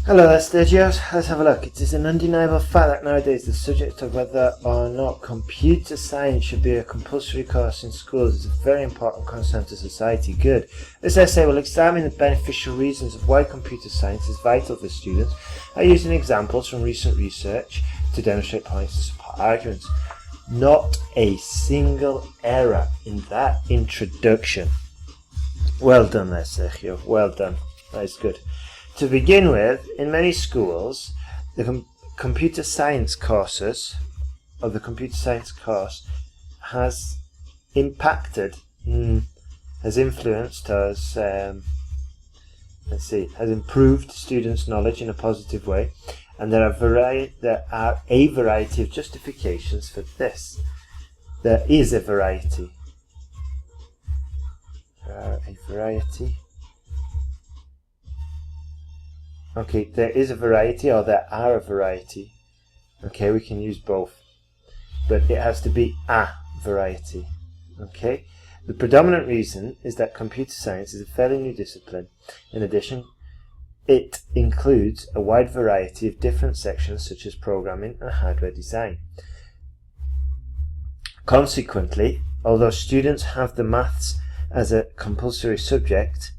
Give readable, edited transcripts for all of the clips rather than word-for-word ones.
Hello there, Stergios. Let's have a look. It is an undeniable fact that nowadays the subject of whether or not computer science should be a compulsory course in schools is a very important concern to society. Good. This essay will examine the beneficial reasons of why computer science is vital for students by using examples from recent research to demonstrate points to support arguments. Not a single error in that introduction. Well done there, Sergio. Well done. That is good. To begin with, in many schools, the computer science courses, or the computer science course, has impacted, has influenced us, has improved students' knowledge in a positive way, and there are a variety of justifications for this. There is a variety. Okay, there is a variety, or there are a variety. Okay, we can use both, but it has to be a variety. Okay, the predominant reason is that computer science is a fairly new discipline. In addition, it includes a wide variety of different sections such as programming and hardware design. Consequently, although students have the maths as a compulsory subject,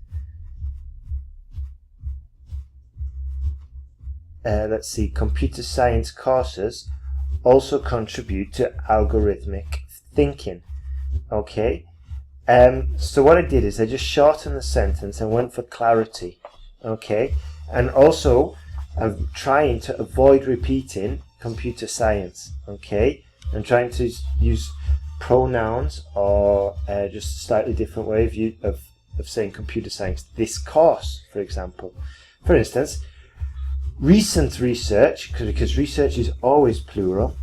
computer science courses also contribute to algorithmic thinking. Okay, so what I did is I just shortened the sentence and went for clarity. Okay, and also I'm trying to avoid repeating computer science. Okay, I'm trying to use pronouns or just a slightly different way of saying computer science. This course, for example. For instance, recent research, because research is always plural,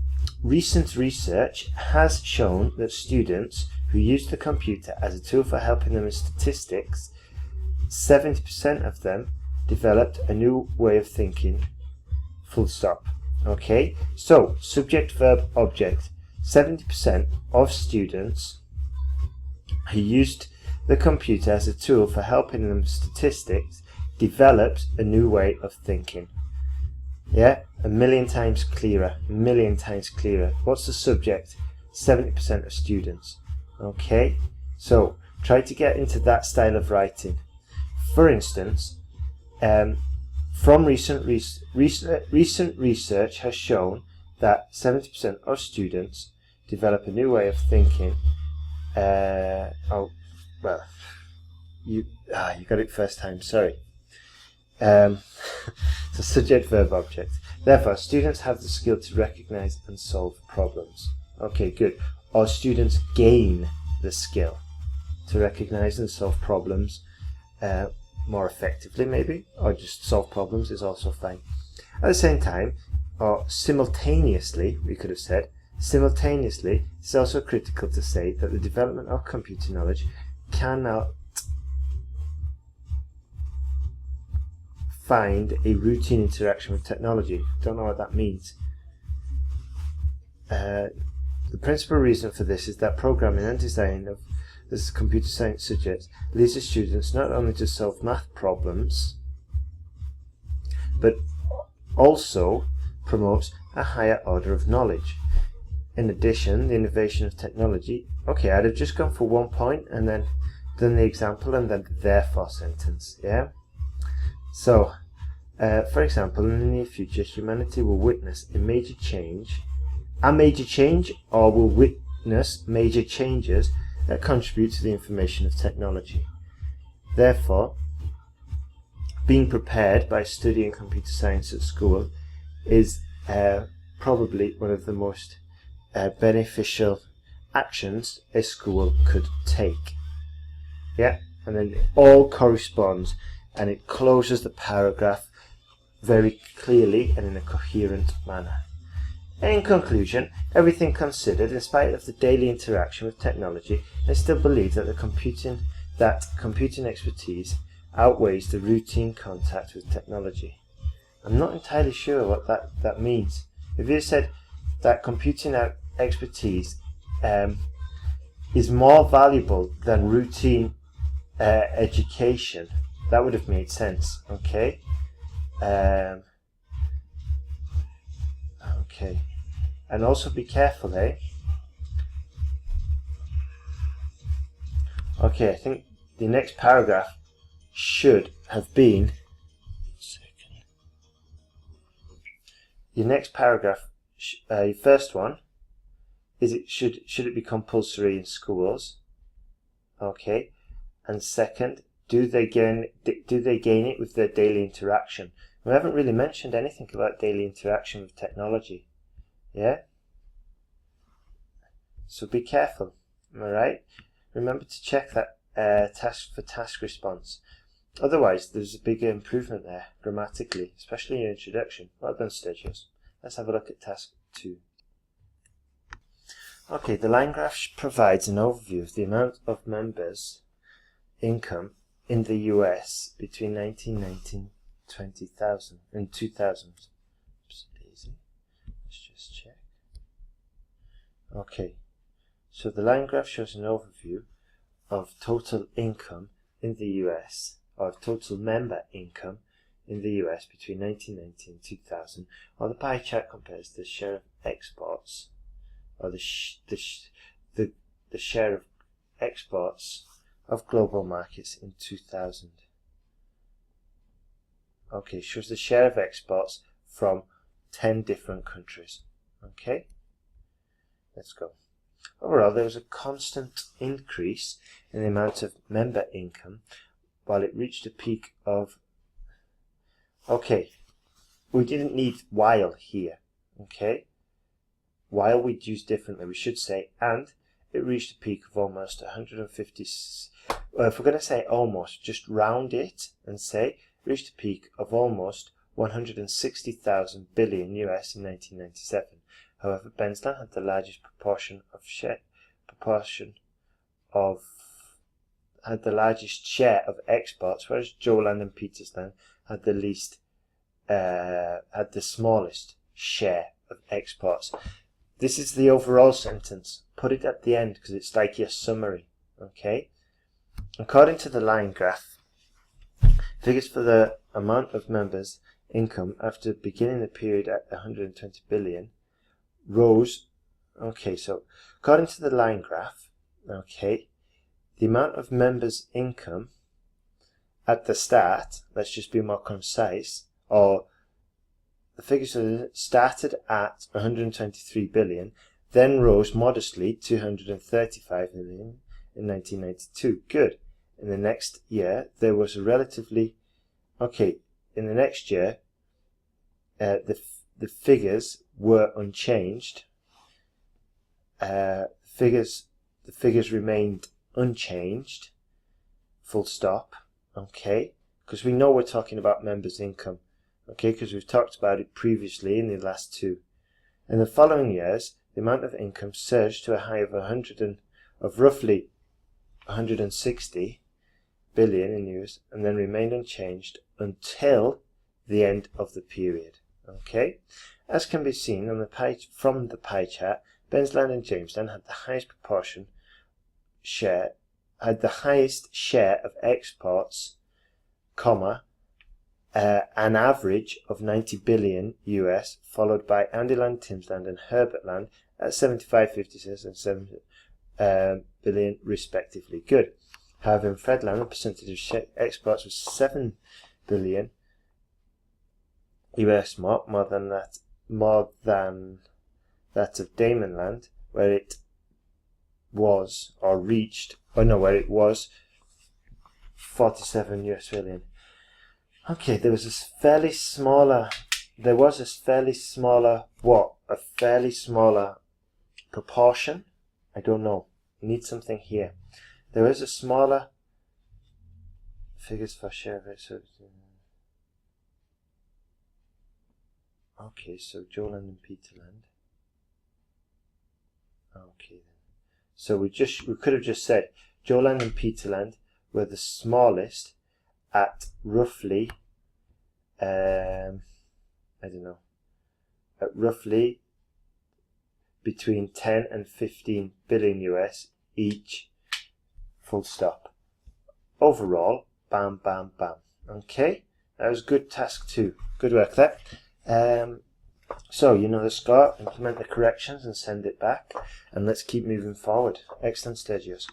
recent research has shown that students who use the computer as a tool for helping them in statistics, 70% of them developed a new way of thinking, full stop. Okay, so subject, verb, object. 70% of students who used the computer as a tool for helping them in statistics developed a new way of thinking. Yeah, a million times clearer. What's the subject? 70% of students. Okay, so try to get into that style of writing. For instance, from recent research has shown that 70% of students develop a new way of thinking. You got it first time. Sorry. So subject, verb, object. Therefore, students have the skill to recognize and solve problems. Okay, good. Or students gain the skill to recognize and solve problems more effectively, maybe, or just solve problems is also fine. At the same time, or simultaneously, we could have said, simultaneously, it's also critical to say that the development of computer knowledge cannot find a routine interaction with technology. Don't know what that means. The principal reason for this is that programming and design of this computer science subject leads the students not only to solve math problems, but also promotes a higher order of knowledge. In addition, the innovation of technology. Okay, I'd have just gone for one point and then done the example and then the therefore sentence. Yeah. So, for example, in the near future, humanity will witness a major change, or will witness major changes that contribute to the information of technology. Therefore, being prepared by studying computer science at school is probably one of the most beneficial actions a school could take. Yeah, and then it all corresponds, and it closes the paragraph very clearly and in a coherent manner. And in conclusion, everything considered, in spite of the daily interaction with technology, I still believe that computing expertise outweighs the routine contact with technology. I'm not entirely sure what that means. If you said that computing expertise is more valuable than routine education, that would have made sense. Okay, Okay, and also be careful, eh? Okay, I think the next paragraph should have been. Your next paragraph, your first one, is it should it be compulsory in schools? Okay, and second, do they gain it with their daily interaction? We haven't really mentioned anything about daily interaction with technology. Yeah. So be careful. All right. Remember to check that task response. Otherwise, there's a bigger improvement there grammatically, especially in your introduction. Well done, Stergios. Let's have a look at task 2. Okay, the line graph provides an overview of the amount of members' income in the US between 1990 and 2000. Oops, daisy. Let's just check. Okay, so the line graph shows an overview of total income in the US, or total member income in the US between 1990 and 2000, or the pie chart compares the share of exports, or the share of exports of global markets in 2000. Okay, shows the share of exports from 10 different countries. Okay, let's go. Overall, there was a constant increase in the amount of member income while it reached a peak of... Okay, we didn't need while here. Okay, while we'd use differently, we should say and it reached a peak of almost 150. If we're going to say almost, just round it and say reached a peak of almost 160,000 billion US in 1997. However, Bensland had the largest had the largest share of exports, whereas Joland and Petersland had had the smallest share of exports. This is the overall sentence. Put it at the end because it's like your summary. Okay. According to the line graph, figures for the amount of members' income after beginning the period at 120 billion rose. Okay, so according to the line graph, okay, the amount of members' income at the start, let's just be more concise, or the figures started at 123 billion, then rose modestly to 135 billion in 1992. Good. In the next year, there was a relatively... Okay, in the next year, the figures were unchanged. The figures remained unchanged. Full stop. Okay, because we know we're talking about members' income. Okay, because we've talked about it previously in the last two. In the following years, the amount of income surged to a high of roughly 160 billion in US, and then remained unchanged until the end of the period. Okay, as can be seen on from the pie chart, Bensland and Jamestown had the highest share of exports, an average of 90 billion US, followed by Andyland, Timsland and Herbertland at 75, 56 and 7 billion respectively. Good. However, in Fredland, the percentage of exports was 7 billion US, more than that of Damonland, where it was 47 US billion. Okay, there was a fairly smaller proportion. I don't know. You need something here. There is a smaller figures for share of it. Okay, so Joland and Peterland. Okay then. So we could have just said Joland and Peterland were the smallest at roughly roughly between 10 and 15 billion US each. Full stop. Overall, bam, bam, bam. Okay, That was good task 2. Good work there. So you know the score, implement the corrections and send it back, and let's keep moving forward. Excellent, Stergios.